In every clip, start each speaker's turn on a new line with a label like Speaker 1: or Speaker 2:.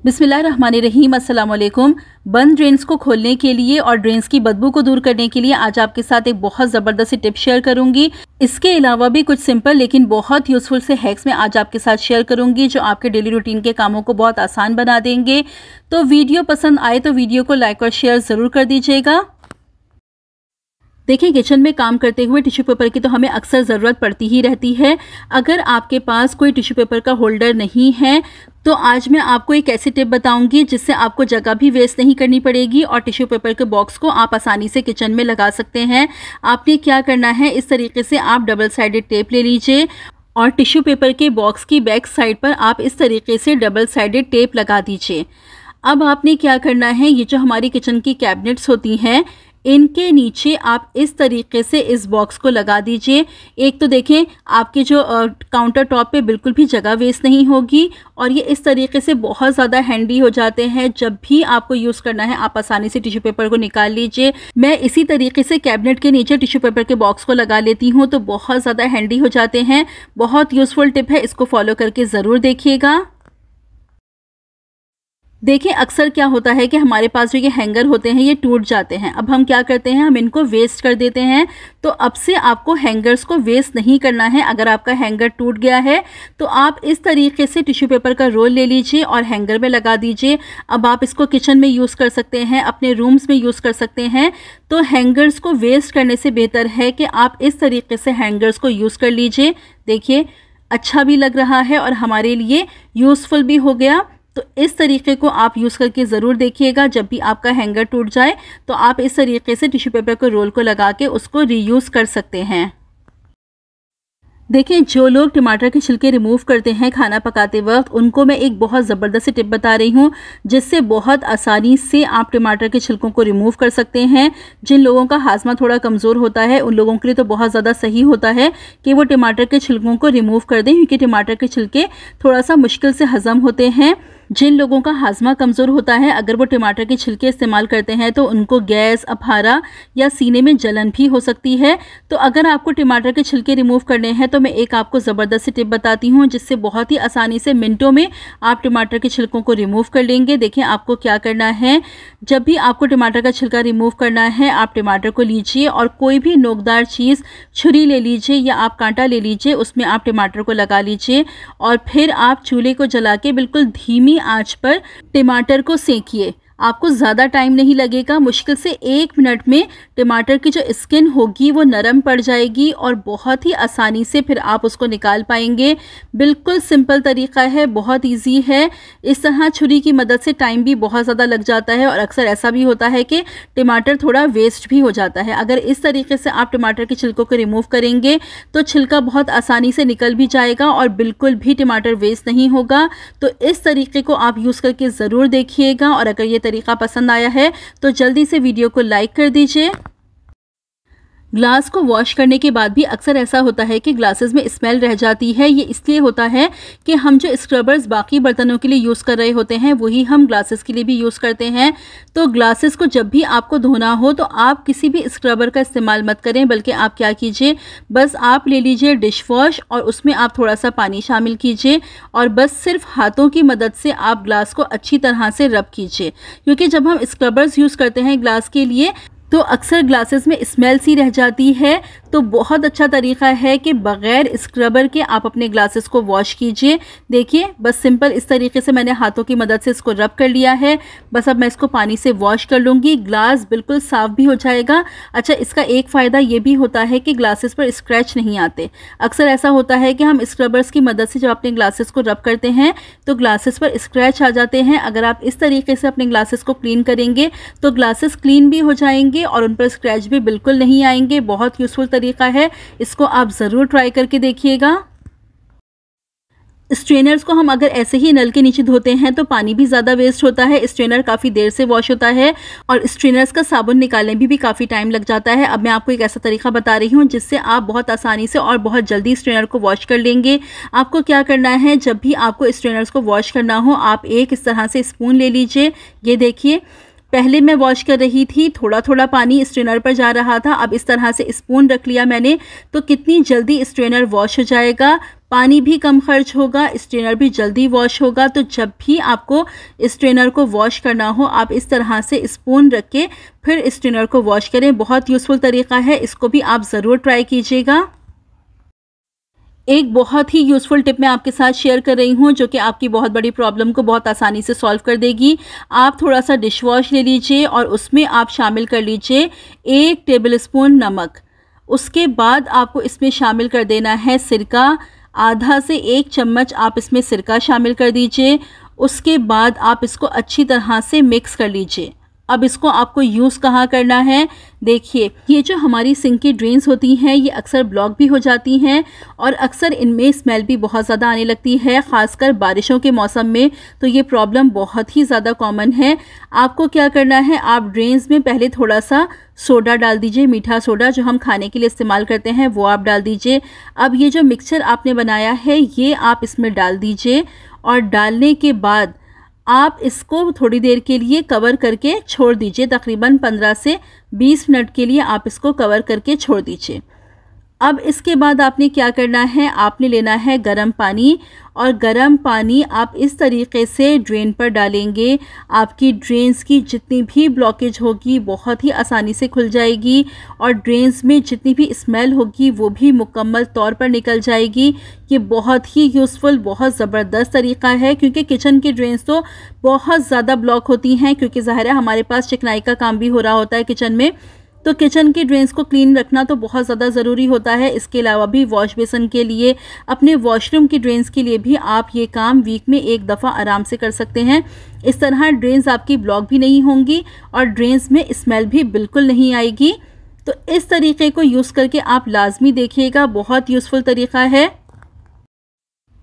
Speaker 1: बिस्मिल्लाहिर्रहमानिर्रहीम, अस्सलाम वालेकुम। बंद ड्रेन्स को खोलने के लिए और ड्रेन्स की बदबू को दूर करने के लिए आज आपके साथ एक बहुत ज़बरदस्त टिप शेयर करूंगी। इसके अलावा भी कुछ सिंपल लेकिन बहुत यूज़फुल से हैक्स मैं आज आपके साथ शेयर करूंगी जो आपके डेली रूटीन के कामों को बहुत आसान बना देंगे। तो वीडियो पसंद आए तो वीडियो को लाइक और शेयर ज़रूर कर दीजिएगा। देखिए, किचन में काम करते हुए टिश्यू पेपर की तो हमें अक्सर ज़रूरत पड़ती ही रहती है। अगर आपके पास कोई टिश्यू पेपर का होल्डर नहीं है तो आज मैं आपको एक ऐसी टिप बताऊंगी जिससे आपको जगह भी वेस्ट नहीं करनी पड़ेगी और टिश्यू पेपर के बॉक्स को आप आसानी से किचन में लगा सकते हैं। आपने क्या करना है, इस तरीके से आप डबल साइडेड टेप ले लीजिए और टिश्यू पेपर के बॉक्स की बैक साइड पर आप इस तरीके से डबल साइडेड टेप लगा दीजिए। अब आपने क्या करना है, ये जो हमारी किचन की कैबिनेट्स होती हैं इनके नीचे आप इस तरीके से इस बॉक्स को लगा दीजिए। एक तो देखें, आपके जो काउंटर टॉप पे बिल्कुल भी जगह वेस्ट नहीं होगी और ये इस तरीके से बहुत ज़्यादा हैंडी हो जाते हैं। जब भी आपको यूज़ करना है आप आसानी से टिश्यू पेपर को निकाल लीजिए। मैं इसी तरीके से कैबिनेट के नीचे टिश्यू पेपर के बॉक्स को लगा लेती हूँ तो बहुत ज़्यादा हैंडी हो जाते हैं। बहुत यूज़फुल टिप है, इसको फॉलो करके ज़रूर देखिएगा। देखिए, अक्सर क्या होता है कि हमारे पास जो ये हैंगर होते हैं ये टूट जाते हैं। अब हम क्या करते हैं, हम इनको वेस्ट कर देते हैं। तो अब से आपको हैंगर्स को वेस्ट नहीं करना है। अगर आपका हैंगर टूट गया है तो आप इस तरीके से टिश्यू पेपर का रोल ले लीजिए और हैंगर में लगा दीजिए। अब आप इसको किचन में यूज़ कर सकते हैं, अपने रूम्स में यूज़ कर सकते हैं। तो हैंगर्स को वेस्ट करने से बेहतर है कि आप इस तरीके से हैंगर्स को यूज़ कर लीजिए। देखिए, अच्छा भी लग रहा है और हमारे लिए यूज़फुल भी हो गया। तो इस तरीके को आप यूज़ करके ज़रूर देखिएगा। जब भी आपका हैंगर टूट जाए तो आप इस तरीके से टिश्यू पेपर को रोल को लगा के उसको रीयूज़ कर सकते हैं। देखिए, जो लोग टमाटर के छिलके रिमूव करते हैं खाना पकाते वक्त, उनको मैं एक बहुत ज़बरदस्त टिप बता रही हूँ जिससे बहुत आसानी से आप टमाटर के छिलकों को रिमूव कर सकते हैं। जिन लोगों का हाजमा थोड़ा कमज़ोर होता है उन लोगों के लिए तो बहुत ज़्यादा सही होता है कि वो टमाटर के छिलकों को रिमूव कर दें, क्योंकि टमाटर के छिलके थोड़ा सा मुश्किल से हज़म होते हैं। जिन लोगों का हाजमा कमज़ोर होता है, अगर वो टमाटर के छिलके इस्तेमाल करते हैं तो उनको गैस, अफारा या सीने में जलन भी हो सकती है। तो अगर आपको टमाटर के छिलके रिमूव करने हैं तो मैं एक आपको ज़बरदस्त टिप बताती हूँ जिससे बहुत ही आसानी से मिनटों में आप टमाटर के छिलकों को रिमूव कर लेंगे। देखिए, आपको क्या करना है, जब भी आपको टमाटर का छिलका रिमूव करना है आप टमाटर को लीजिए और कोई भी नोकदार चीज़, छुरी ले लीजिए या आप कांटा ले लीजिए, उसमें आप टमाटर को लगा लीजिए और फिर आप चूल्हे को जला के बिल्कुल धीमी आंच पर टमाटर को सेकिए। आपको ज़्यादा टाइम नहीं लगेगा, मुश्किल से 1 मिनट में टमाटर की जो स्किन होगी वो नरम पड़ जाएगी और बहुत ही आसानी से फिर आप उसको निकाल पाएंगे। बिल्कुल सिंपल तरीका है, बहुत इजी है। इस तरह छुरी की मदद से टाइम भी बहुत ज़्यादा लग जाता है और अक्सर ऐसा भी होता है कि टमाटर थोड़ा वेस्ट भी हो जाता है। अगर इस तरीके से आप टमाटर के छिलकों को रिमूव करेंगे तो छिलका बहुत आसानी से निकल भी जाएगा और बिल्कुल भी टमाटर वेस्ट नहीं होगा। तो इस तरीके को आप यूज़ करके ज़रूर देखिएगा और अगर ये तरीका पसंद आया है तो जल्दी से वीडियो को लाइक कर दीजिए। ग्लास को वॉश करने के बाद भी अक्सर ऐसा होता है कि ग्लासेस में स्मेल रह जाती है। ये इसलिए होता है कि हम जो स्क्रबर्स बाकी बर्तनों के लिए यूज़ कर रहे होते हैं वही हम ग्लासेस के लिए भी यूज़ करते हैं। तो ग्लासेस को जब भी आपको धोना हो तो आप किसी भी स्क्रबर का इस्तेमाल मत करें, बल्कि आप क्या कीजिए, बस आप ले लीजिए डिश वॉश और उसमें आप थोड़ा सा पानी शामिल कीजिए और बस सिर्फ हाथों की मदद से आप ग्लास को अच्छी तरह से रब कीजिए। क्योंकि जब हम स्क्रबर्स यूज़ करते हैं ग्लास के लिए तो अक्सर ग्लासेस में स्मेल सी रह जाती है। तो बहुत अच्छा तरीका है कि बग़ैर स्क्रबर के आप अपने ग्लासेस को वॉश कीजिए। देखिए, बस सिंपल इस तरीके से मैंने हाथों की मदद से इसको रब कर लिया है। बस अब मैं इसको पानी से वॉश कर लूँगी, ग्लास बिल्कुल साफ़ भी हो जाएगा। अच्छा, इसका एक फ़ायदा ये भी होता है कि ग्लासेस पर स्क्रैच नहीं आते। अक्सर ऐसा होता है कि हम स्क्रबर्स की मदद से जब अपने ग्लासेस को रब करते हैं तो ग्लासेस पर स्क्रैच आ जाते हैं। अगर आप इस तरीके से अपने ग्लासेस को क्लीन करेंगे तो ग्लासेस क्लीन भी हो जाएंगे और उन पर स्क्रैच भी बिल्कुल नहीं आएंगे। बहुत यूज़फुल तरीका है, इसको आप ज़रूर ट्राई करके देखिएगा। स्ट्रेनर्स को हम अगर ऐसे ही नल के नीचे धोते हैं तो पानी भी ज़्यादा वेस्ट होता है, स्ट्रेनर काफ़ी देर से वॉश होता है और स्ट्रेनर्स का साबुन निकालने भी काफ़ी टाइम लग जाता है। अब मैं आपको एक ऐसा तरीका बता रही हूँ जिससे आप बहुत आसानी से और बहुत जल्दी स्ट्रेनर को वॉश कर लेंगे। आपको क्या करना है, जब भी आपको स्ट्रेनर्स को वॉश करना हो आप एक इस तरह से स्पून ले लीजिए। ये देखिए, पहले मैं वॉश कर रही थी, थोड़ा थोड़ा पानी स्ट्रेनर पर जा रहा था। अब इस तरह से स्पून रख लिया मैंने तो कितनी जल्दी स्ट्रेनर वॉश हो जाएगा। पानी भी कम खर्च होगा, स्ट्रेनर भी जल्दी वॉश होगा। तो जब भी आपको स्ट्रेनर को वॉश करना हो, आप इस तरह से स्पून रख के फिर स्ट्रेनर को वॉश करें। बहुत यूज़फुल तरीका है, इसको भी आप ज़रूर ट्राई कीजिएगा। एक बहुत ही यूज़फुल टिप मैं आपके साथ शेयर कर रही हूँ, जो कि आपकी बहुत बड़ी प्रॉब्लम को बहुत आसानी से सॉल्व कर देगी। आप थोड़ा सा डिश वॉश ले लीजिए और उसमें आप शामिल कर लीजिए 1 टेबलस्पून नमक। उसके बाद आपको इसमें शामिल कर देना है सिरका। आधा से 1 चम्मच आप इसमें सिरका शामिल कर दीजिए। उसके बाद आप इसको अच्छी तरह से मिक्स कर लीजिए। अब इसको आपको यूज़ कहाँ करना है, देखिए ये जो हमारी सिंक की ड्रेन्स होती हैं ये अक्सर ब्लॉक भी हो जाती हैं और अक्सर इनमें स्मेल भी बहुत ज़्यादा आने लगती है, ख़ासकर बारिशों के मौसम में तो ये प्रॉब्लम बहुत ही ज़्यादा कॉमन है। आपको क्या करना है, आप ड्रेन्स में पहले थोड़ा सा सोडा डाल दीजिए, मीठा सोडा जो हम खाने के लिए इस्तेमाल करते हैं वो आप डाल दीजिए। अब ये जो मिक्सचर आपने बनाया है ये आप इसमें डाल दीजिए और डालने के बाद आप इसको थोड़ी देर के लिए कवर करके छोड़ दीजिए। तकरीबन 15 से 20 मिनट के लिए आप इसको कवर करके छोड़ दीजिए। अब इसके बाद आपने क्या करना है, आपने लेना है गरम पानी और गरम पानी आप इस तरीके से ड्रेन पर डालेंगे। आपकी ड्रेन्स की जितनी भी ब्लॉकेज होगी बहुत ही आसानी से खुल जाएगी और ड्रेन्स में जितनी भी स्मेल होगी वो भी मुकम्मल तौर पर निकल जाएगी। ये बहुत ही यूज़फुल, बहुत ज़बरदस्त तरीका है, क्योंकि किचन की ड्रेन्स तो बहुत ज़्यादा ब्लॉक होती हैं, क्योंकि ज़ाहिर है हमारे पास चिकनाई का काम भी हो रहा होता है किचन में, तो किचन की ड्रेन्स को क्लीन रखना तो बहुत ज़्यादा ज़रूरी होता है। इसके अलावा भी वॉश बेसन के लिए, अपने वॉशरूम की ड्रेन्स के लिए भी आप ये काम वीक में 1 दफ़ा आराम से कर सकते हैं। इस तरह ड्रेन्स आपकी ब्लॉक भी नहीं होंगी और ड्रेन्स में स्मेल भी बिल्कुल नहीं आएगी। तो इस तरीके को यूज़ करके आप लाजमी देखिएगा, बहुत यूज़फुल तरीका है।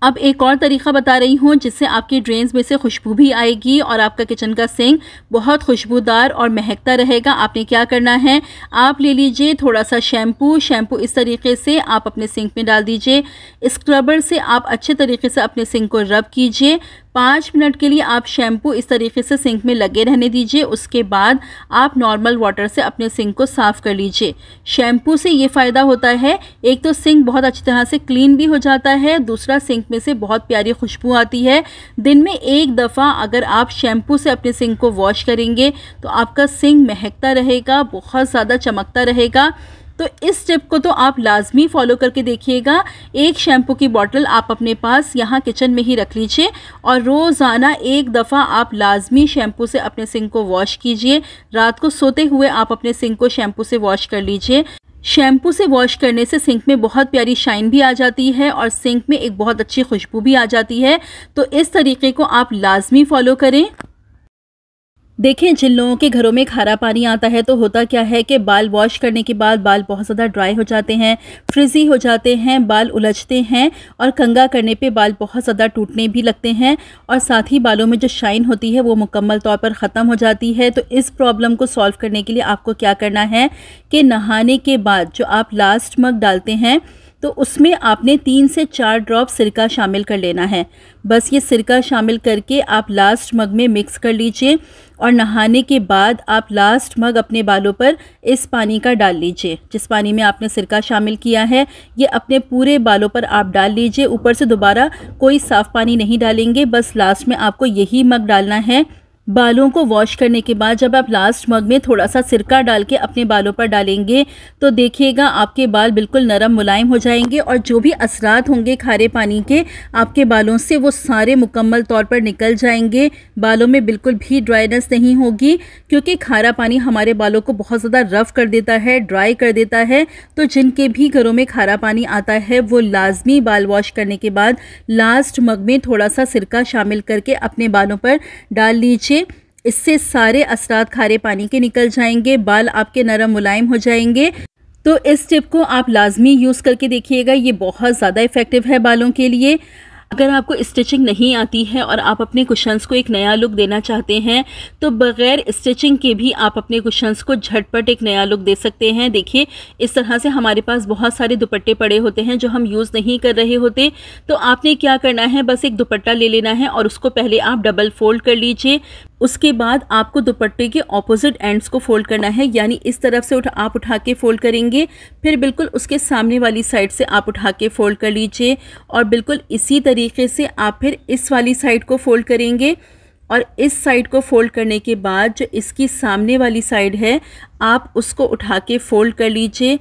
Speaker 1: अब एक और तरीका बता रही हूँ जिससे आपकी ड्रेन्स में से खुशबू भी आएगी और आपका किचन का सिंक बहुत खुशबूदार और महकता रहेगा। आपने क्या करना है, आप ले लीजिए थोड़ा सा शैम्पू इस तरीके से आप अपने सिंक में डाल दीजिए। स्क्रबर से आप अच्छे तरीके से अपने सिंक को रब कीजिए। 5 मिनट के लिए आप शैम्पू इस तरीके से सिंक में लगे रहने दीजिए। उसके बाद आप नॉर्मल वाटर से अपने सिंक को साफ़ कर लीजिए। शैम्पू से ये फ़ायदा होता है, एक तो सिंक बहुत अच्छी तरह से क्लीन भी हो जाता है, दूसरा सिंक में से बहुत प्यारी खुशबू आती है। दिन में 1 दफ़ा अगर आप शैम्पू से अपने सिंक को वॉश करेंगे तो आपका सिंक महकता रहेगा, बहुत ज़्यादा चमकता रहेगा। तो इस टिप को तो आप लाजमी फॉलो करके देखिएगा। 1 शैम्पू की बोतल आप अपने पास यहाँ किचन में ही रख लीजिए और रोज़ाना 1 दफ़ा आप लाजमी शैम्पू से अपने सिंक को वॉश कीजिए। रात को सोते हुए आप अपने सिंक को शैम्पू से वॉश कर लीजिए। शैम्पू से वॉश करने से सिंक में बहुत प्यारी शाइन भी आ जाती है और सिंक में एक बहुत अच्छी खुशबू भी आ जाती है। तो इस तरीके को आप लाजमी फॉलो करें। देखें, जिन लोगों के घरों में खारा पानी आता है तो होता क्या है कि बाल वॉश करने के बाद बाल बहुत ज़्यादा ड्राई हो जाते हैं, फ्रिजी हो जाते हैं, बाल उलझते हैं और कंघा करने पे बाल बहुत ज़्यादा टूटने भी लगते हैं और साथ ही बालों में जो शाइन होती है वो मुकम्मल तौर पर ख़त्म हो जाती है। तो इस प्रॉब्लम को सॉल्व करने के लिए आपको क्या करना है कि नहाने के बाद जो आप लास्ट मग डालते हैं तो उसमें आपने 3 से 4 ड्रॉप सिरका शामिल कर लेना है। बस ये सिरका शामिल करके आप लास्ट मग में मिक्स कर लीजिए और नहाने के बाद आप लास्ट मग अपने बालों पर इस पानी का डाल लीजिए। जिस पानी में आपने सिरका शामिल किया है ये अपने पूरे बालों पर आप डाल लीजिए। ऊपर से दोबारा कोई साफ़ पानी नहीं डालेंगे, बस लास्ट में आपको यही मग डालना है। बालों को वॉश करने के बाद जब आप लास्ट मग में थोड़ा सा सिरका डाल के अपने बालों पर डालेंगे तो देखिएगा आपके बाल बिल्कुल नरम मुलायम हो जाएंगे और जो भी असरात होंगे खारे पानी के आपके बालों से वो सारे मुकम्मल तौर पर निकल जाएंगे। बालों में बिल्कुल भी ड्राइनेस नहीं होगी, क्योंकि खारा पानी हमारे बालों को बहुत ज़्यादा रफ़ कर देता है, ड्राई कर देता है। तो जिनके भी घरों में खारा पानी आता है वो लाजमी बाल वॉश करने के बाद लास्ट मग में थोड़ा सा सिरका शामिल करके अपने बालों पर डाल लीजिए। इससे सारे असरात खारे पानी के निकल जाएंगे, बाल आपके नरम मुलायम हो जाएंगे। तो इस टिप को आप लाजमी यूज़ करके देखिएगा, ये बहुत ज़्यादा इफ़ेक्टिव है बालों के लिए। अगर आपको स्टिचिंग नहीं आती है और आप अपने कुशन्स को एक नया लुक देना चाहते हैं तो बग़ैर स्टिचिंग के भी आप अपने कुशन्स को झटपट एक नया लुक दे सकते हैं। देखिए, इस तरह से हमारे पास बहुत सारे दुपट्टे पड़े होते हैं जो हम यूज़ नहीं कर रहे होते। तो आपने क्या करना है, बस एक दुपट्टा ले लेना है और उसको पहले आप डबल फोल्ड कर लीजिए। उसके बाद आपको दुपट्टे के ऑपोजिट एंड्स को फोल्ड करना है, यानी इस तरफ से आप उठा के फोल्ड करेंगे, फिर बिल्कुल उसके सामने वाली साइड से आप उठा के फोल्ड कर लीजिए और बिल्कुल इसी तरीके से आप फिर इस वाली साइड को फोल्ड करेंगे। और इस साइड को फोल्ड करने के बाद जो इसकी सामने वाली साइड है आप उसको उठा के फोल्ड कर लीजिए।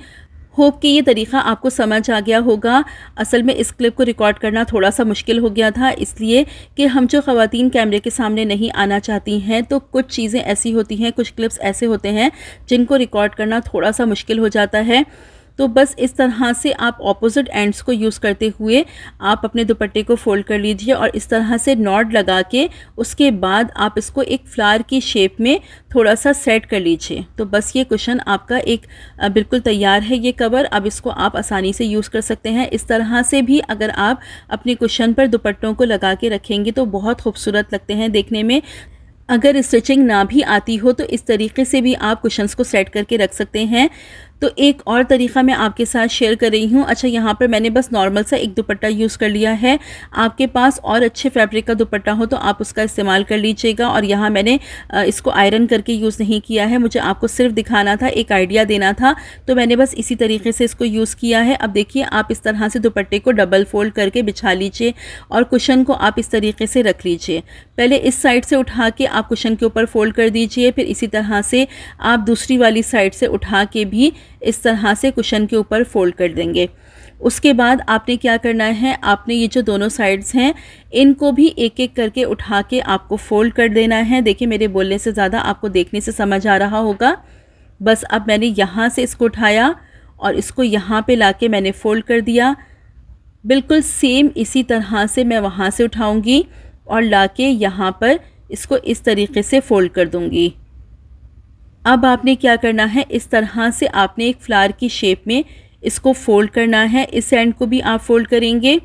Speaker 1: होप कि ये तरीक़ा आपको समझ आ गया होगा। असल में इस क्लिप को रिकॉर्ड करना थोड़ा सा मुश्किल हो गया था, इसलिए कि हम जो ख़वातीन कैमरे के सामने नहीं आना चाहती हैं तो कुछ चीज़ें ऐसी होती हैं, कुछ क्लिप्स ऐसे होते हैं जिनको रिकॉर्ड करना थोड़ा सा मुश्किल हो जाता है। तो बस इस तरह से आप ऑपोजिट एंड्स को यूज़ करते हुए आप अपने दुपट्टे को फोल्ड कर लीजिए और इस तरह से नॉट लगा के उसके बाद आप इसको एक फ्लावर की शेप में थोड़ा सा सेट कर लीजिए। तो बस ये कुशन आपका एक बिल्कुल तैयार है ये कवर। अब इसको आप आसानी से यूज़ कर सकते हैं। इस तरह से भी अगर आप अपने कुशन पर दुपट्टों को लगा के रखेंगे तो बहुत खूबसूरत लगते हैं देखने में। अगर स्टिचिंग ना भी आती हो तो इस तरीके से भी आप कुशन्स को सेट करके रख सकते हैं। तो एक और तरीक़ा मैं आपके साथ शेयर कर रही हूँ। अच्छा, यहाँ पर मैंने बस नॉर्मल सा एक दुपट्टा यूज़ कर लिया है। आपके पास और अच्छे फैब्रिक का दुपट्टा हो तो आप उसका इस्तेमाल कर लीजिएगा। और यहाँ मैंने इसको आयरन करके यूज़ नहीं किया है, मुझे आपको सिर्फ दिखाना था, एक आइडिया देना था, तो मैंने बस इसी तरीके से इसको यूज़ किया है। अब देखिए, आप इस तरह से दुपट्टे को डबल फोल्ड करके बिछा लीजिए और कुशन को आप इस तरीके से रख लीजिए। पहले इस साइड से उठा के आप कुशन के ऊपर फोल्ड कर दीजिए, फिर इसी तरह से आप दूसरी वाली साइड से उठा के भी इस तरह से कुशन के ऊपर फोल्ड कर देंगे। उसके बाद आपने क्या करना है, आपने ये जो दोनों साइड्स हैं इनको भी एक एक करके उठा के आपको फोल्ड कर देना है। देखिए, मेरे बोलने से ज़्यादा आपको देखने से समझ आ रहा होगा। बस अब मैंने यहाँ से इसको उठाया और इसको यहाँ पे लाके मैंने फोल्ड कर दिया। बिल्कुल सेम इसी तरह से मैं वहाँ से उठाऊँगी और लाके यहाँ पर इसको इस तरीके से फोल्ड कर दूँगी। अब आपने क्या करना है, इस तरह से आपने एक फ्लावर की शेप में इसको फोल्ड करना है। इस एंड को भी आप फोल्ड करेंगे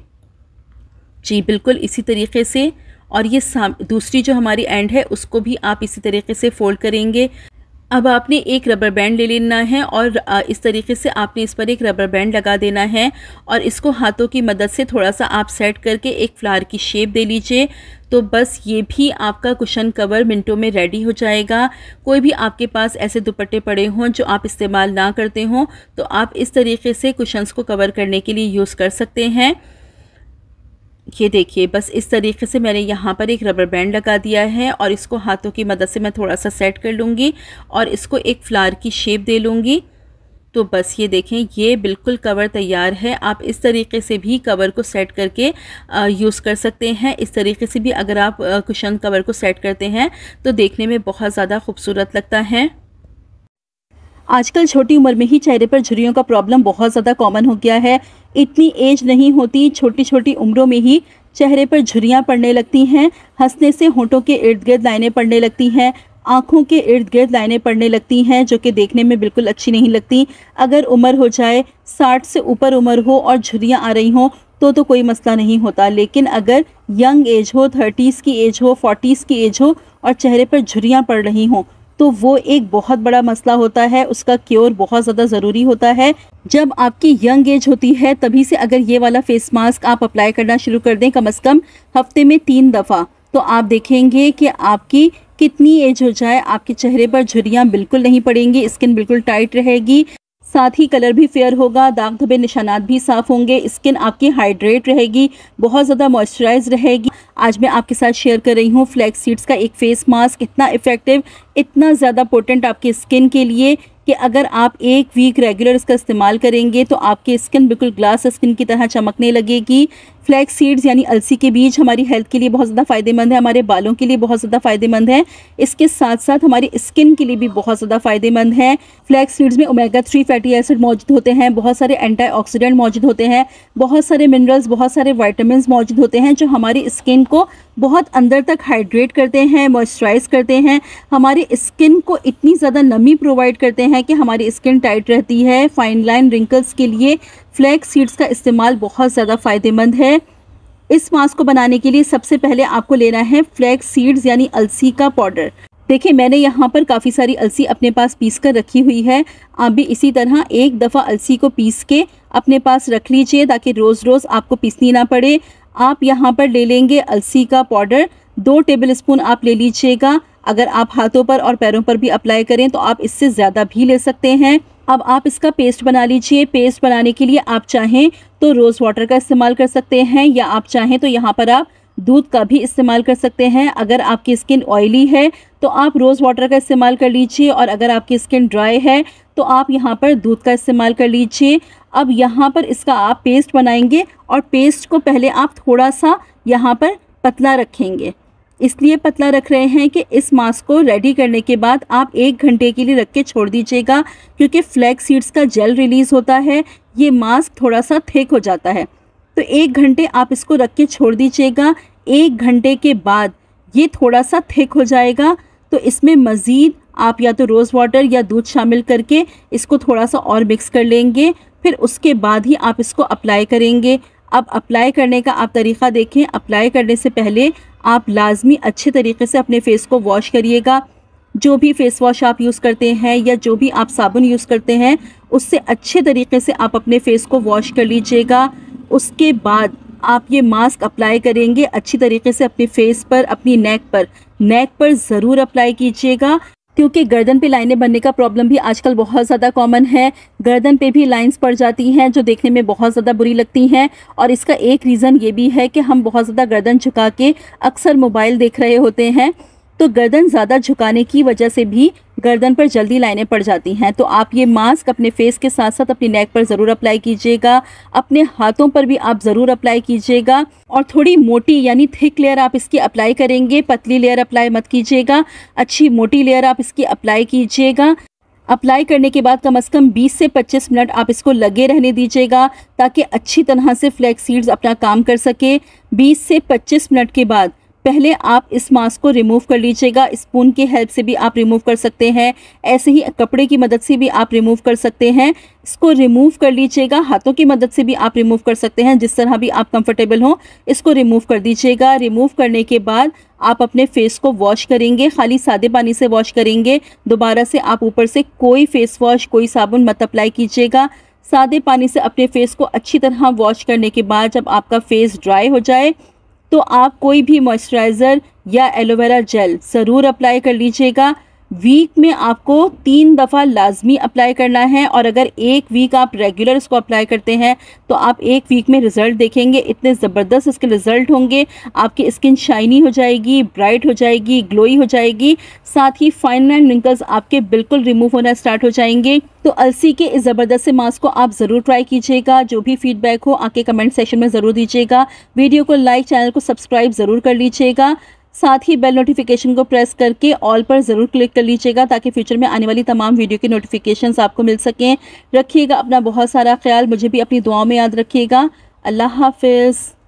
Speaker 1: जी, बिल्कुल इसी तरीके से। और ये दूसरी जो हमारी एंड है उसको भी आप इसी तरीके से फोल्ड करेंगे। अब आपने एक रबर बैंड ले लेना है और इस तरीके से आपने इस पर एक रबर बैंड लगा देना है और इसको हाथों की मदद से थोड़ा सा आप सेट करके एक फ्लावर की शेप दे लीजिए। तो बस ये भी आपका कुशन कवर मिनटों में रेडी हो जाएगा। कोई भी आपके पास ऐसे दुपट्टे पड़े हों जो आप इस्तेमाल ना करते हों तो आप इस तरीके से कुशन्स को कवर करने के लिए यूज़ कर सकते हैं। ये देखिए, बस इस तरीके से मैंने यहाँ पर एक रबर बैंड लगा दिया है और इसको हाथों की मदद से मैं थोड़ा सा सेट कर लूँगी और इसको एक फ्लावर की शेप दे लूँगी। तो बस ये देखें, ये बिल्कुल कवर तैयार है। आप इस तरीके से भी कवर को सेट करके यूज़ कर सकते हैं। इस तरीके से भी अगर आप कुशन कवर को सेट करते हैं तो देखने में बहुत ज़्यादा खूबसूरत लगता है। आजकल छोटी उम्र में ही चेहरे पर झुर्रियों का प्रॉब्लम बहुत ज़्यादा कॉमन हो गया है। इतनी एज नहीं होती, छोटी छोटी उम्रों में ही चेहरे पर झुर्रियाँ पड़ने लगती हैं। हंसने से होंठों के इर्द गिर्द लाइनें पड़ने लगती हैं, आँखों के इर्द गिर्द लाइनें पड़ने लगती हैं जो कि देखने में बिल्कुल अच्छी नहीं लगती। अगर उम्र हो जाए, 60 से ऊपर उम्र हो और झुर्रियाँ आ रही हों तो कोई मसला नहीं होता, लेकिन अगर यंग एज हो, 30s की एज हो, 40s की एज हो और चेहरे पर झुर्रियाँ पड़ रही हों तो वो एक बहुत बड़ा मसला होता है। उसका क्योर बहुत ज़्यादा ज़रूरी होता है। जब आपकी यंग एज होती है तभी से अगर ये वाला फेस मास्क आप अप्लाई करना शुरू कर दें, कम से कम हफ्ते में 3 दफ़ा, तो आप देखेंगे कि आपकी कितनी एज हो जाए आपके चेहरे पर झुर्रियाँ बिल्कुल नहीं पड़ेंगी, स्किन बिल्कुल टाइट रहेगी, साथ ही कलर भी फेयर होगा, दाग धब्बे निशानात भी साफ़ होंगे, स्किन आपकी हाइड्रेट रहेगी, बहुत ज़्यादा मॉइस्चराइज रहेगी। आज मैं आपके साथ शेयर कर रही हूँ फ्लैक्स सीड्स का एक फ़ेस मास्क, इतना इफ़ेक्टिव, इतना ज़्यादा पोटेंट आपकी स्किन के लिए कि अगर आप 1 वीक रेगुलर इसका इस्तेमाल करेंगे तो आपकी स्किन बिल्कुल ग्लास स्किन की तरह चमकने लगेगी। फ्लैक्स सीड्स यानी अलसी के बीज हमारी हेल्थ के लिए बहुत ज़्यादा फ़ायदेमंद है, हमारे बालों के लिए बहुत ज़्यादा फ़ायदेमंद है, इसके साथ साथ हमारी स्किन के लिए भी बहुत ज़्यादा फ़ायदेमंद है। फ्लैक्स सीड्स में ओमेगा 3 फैटी एसिड मौजूद होते हैं, बहुत सारे एंटीऑक्सीडेंट मौजूद होते हैं, बहुत सारे मिनरल्स, बहुत सारे विटामिन्स मौजूद होते हैं जो हमारी स्किन को बहुत अंदर तक हाइड्रेट करते हैं, मॉइस्चराइज करते हैं, हमारी स्किन को इतनी ज़्यादा नमी प्रोवाइड करते हैं कि हमारी स्किन टाइट रहती है। फाइन लाइन रिंकल्स के लिए फ्लैक्स सीड्स का इस्तेमाल बहुत ज़्यादा फ़ायदेमंद है। इस मास्क को बनाने के लिए सबसे पहले आपको लेना है फ्लैक्स सीड्स यानी अलसी का पाउडर। देखिए, मैंने यहाँ पर काफ़ी सारी अलसी अपने पास पीस कर रखी हुई है। आप भी इसी तरह एक दफ़ा अलसी को पीस के अपने पास रख लीजिए ताकि रोज़ रोज़ आपको पीसनी ना पड़े। आप यहाँ पर ले लेंगे अलसी का पाउडर, 2 टेबल स्पून आप ले लीजिएगा। अगर आप हाथों पर और पैरों पर भी अप्लाई करें तो आप इससे ज़्यादा भी ले सकते हैं। अब आप इसका पेस्ट बना लीजिए। पेस्ट बनाने के लिए आप चाहें तो रोज़ वाटर का इस्तेमाल कर सकते हैं, या आप चाहें तो यहाँ पर आप दूध का भी इस्तेमाल कर सकते हैं। अगर आपकी स्किन ऑयली है तो आप रोज़ वाटर का इस्तेमाल कर लीजिए, और अगर आपकी स्किन ड्राई है तो आप यहाँ पर दूध का इस्तेमाल कर लीजिए। अब यहाँ पर इसका आप पेस्ट बनाएंगे, और पेस्ट को पहले आप थोड़ा सा यहाँ पर पतला रखेंगे। इसलिए पतला रख रहे हैं कि इस मास्क को रेडी करने के बाद आप 1 घंटे के लिए रख के छोड़ दीजिएगा, क्योंकि फ्लैक्स सीड्स का जेल रिलीज़ होता है, ये मास्क थोड़ा सा थिक हो जाता है। तो 1 घंटे आप इसको रख के छोड़ दीजिएगा। 1 घंटे के बाद ये थोड़ा सा थिक हो जाएगा, तो इसमें मज़ीद आप या तो रोज़ वाटर या दूध शामिल करके इसको थोड़ा सा और मिक्स कर लेंगे। फिर उसके बाद ही आप इसको अप्लाई करेंगे। अब अप्लाई करने का आप तरीक़ा देखें। अप्लाई करने से पहले आप लाजमी अच्छे तरीके से अपने फेस को वॉश करिएगा। जो भी फेस वॉश आप यूज़ करते हैं या जो भी आप साबुन यूज़ करते हैं, उससे अच्छे तरीके से आप अपने फेस को वॉश कर लीजिएगा। उसके बाद आप ये मास्क अप्लाई करेंगे अच्छी तरीके से अपने फेस पर, अपनी नेक पर ज़रूर अप्लाई कीजिएगा, क्योंकि गर्दन पे लाइनें बनने का प्रॉब्लम भी आजकल बहुत ज़्यादा कॉमन है। गर्दन पे भी लाइंस पड़ जाती हैं जो देखने में बहुत ज़्यादा बुरी लगती हैं, और इसका एक रीज़न ये भी है कि हम बहुत ज़्यादा गर्दन झुका के अक्सर मोबाइल देख रहे होते हैं, तो गर्दन ज़्यादा झुकाने की वजह से भी गर्दन पर जल्दी लाइनें पड़ जाती हैं। तो आप ये मास्क अपने फेस के साथ साथ अपनी नेक पर ज़रूर अप्लाई कीजिएगा। अपने हाथों पर भी आप ज़रूर अप्लाई कीजिएगा, और थोड़ी मोटी यानी थिक लेयर आप इसकी अप्लाई करेंगे, पतली लेयर अप्लाई मत कीजिएगा। अच्छी मोटी लेयर आप इसकी अप्लाई कीजिएगा। अप्लाई करने के बाद कम से कम 20 से 25 मिनट आप इसको लगे रहने दीजिएगा, ताकि अच्छी तरह से फ्लैक्स सीड्स अपना काम कर सके। 20 से 25 मिनट के बाद पहले आप इस मास्क को रिमूव कर लीजिएगा। स्पून की हेल्प से भी आप रिमूव कर सकते हैं, ऐसे ही कपड़े की मदद से भी आप रिमूव कर सकते हैं। इसको रिमूव कर लीजिएगा, हाथों की मदद से भी आप रिमूव कर सकते हैं, जिस तरह भी आप कंफर्टेबल हो इसको रिमूव कर दीजिएगा। रिमूव करने के बाद आप अपने फेस को वॉश करेंगे, खाली सादे पानी से वॉश करेंगे। दोबारा से आप ऊपर से कोई फेस वॉश, कोई साबुन मत अप्लाई कीजिएगा। सादे पानी से अपने फेस को अच्छी तरह वॉश करने के बाद जब आपका फेस ड्राई हो जाए तो आप कोई भी मॉइस्चराइज़र या एलोवेरा जेल ज़रूर अप्लाई कर लीजिएगा। वीक में आपको 3 दफ़ा लाजमी अप्लाई करना है, और अगर 1 वीक आप रेगुलर इसको अप्लाई करते हैं तो आप 1 वीक में रिज़ल्ट देखेंगे। इतने ज़बरदस्त इसके रिज़ल्ट होंगे। आपकी स्किन शाइनी हो जाएगी, ब्राइट हो जाएगी, ग्लोई हो जाएगी, साथ ही फाइन लाइन रिंकल्स आपके बिल्कुल रिमूव होना स्टार्ट हो जाएंगे। तो अलसी के इस ज़बरदस्त से मास्क को आप ज़रूर ट्राई कीजिएगा। जो भी फीडबैक हो आके कमेंट सेक्शन में ज़रूर दीजिएगा। वीडियो को लाइक, चैनल को सब्सक्राइब ज़रूर कर लीजिएगा। साथ ही बेल नोटिफिकेशन को प्रेस करके ऑल पर ज़रूर क्लिक कर लीजिएगा, ताकि फ्यूचर में आने वाली तमाम वीडियो की नोटिफिकेशंस आपको मिल सकें। रखिएगा अपना बहुत सारा ख्याल, मुझे भी अपनी दुआओं में याद रखिएगा। अल्लाह हाफिज़।